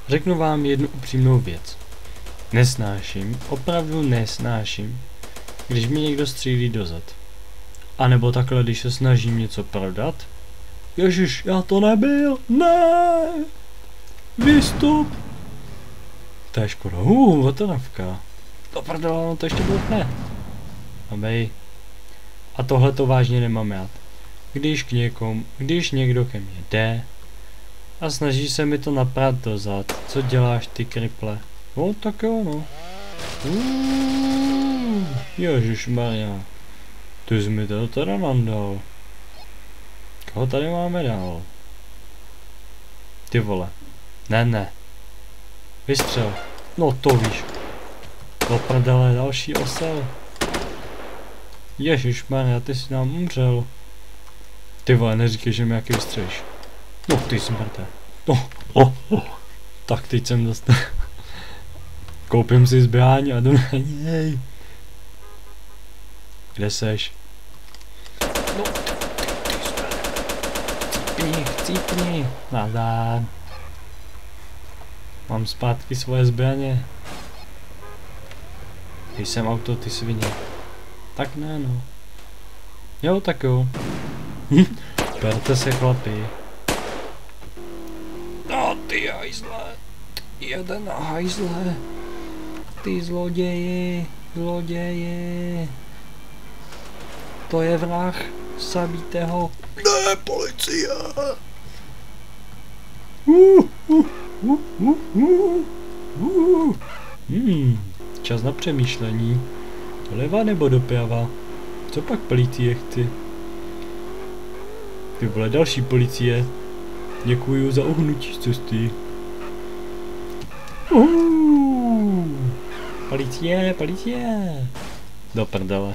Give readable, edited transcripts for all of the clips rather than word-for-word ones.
Řeknu vám jednu upřímnou věc. Nesnáším, opravdu nesnáším, když mi někdo střílí do zad. A nebo takhle, když se snažím něco prodat. Ježiš, já to nebyl, ne! Vystup! To je škoda, votonovka. To prdele, to ještě bouchne. Abej. A tohle to vážně nemám rád. Když někdo ke mně jde a snaží se mi to naprat dozad, co děláš ty kriple? No tak jo no. Ježišmarja. Ty jsi mi to teda nandal. Koho tady máme dál? Ty vole. Ne. Vystřel. No to víš. Do prdele, další osel. Ježišmarja, ty jsi nám umřel. Ty vole, neříkej, že mi jaký vystřelíš. No ty smrte. Tak teď jsem dostal. Koupím si zbraň a jdu na něj. Kde seš? No, Cípni. Nazdár. Mám zpátky svoje zbraně. Jsem auto, ty svině. Tak ne, no. Jo, tak jo. Berte se, chlapi. No, ty hajzle. Jeden hajzle. Ty zloději. To je vrah. Zabijte ho. Ne, policie. Čas na přemýšlení. Doleva nebo doprava? Co pak policie chci? Ty vole, další policie. Děkuju za uhnutí z cesty. Policie. Do prdele.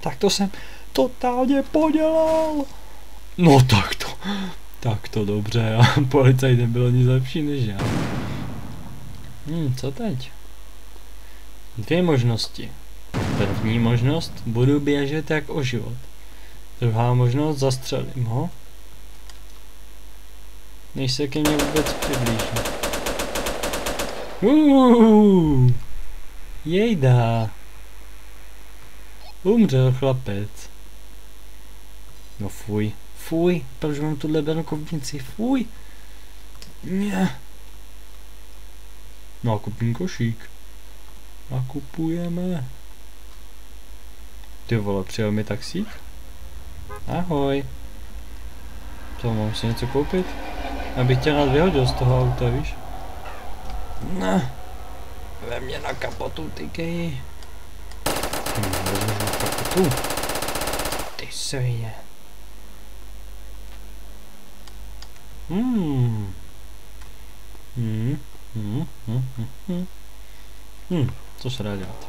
Tak to jsem totálně podělal. No tak to dobře. A policajt nebylo nic lepší než já. Co teď? Dvě možnosti. První možnost, budu běžet jak o život. Druhá možnost, zastřelím ho. Než se ke mně vůbec přiblíží. Jejda. Umřel chlapec. No fuj, proč mám tuhle bankovnici, fuj. Nákupní košík. Nakupujeme. Ty vole, přijel mi taxík? Ahoj. Co, mám si něco koupit? Abych tě rád vyhodil z toho auta, víš? Ne. Ve mě na kapotu, ty geji. Vezmu na kapotu. Ty svině. Co se dá dělat?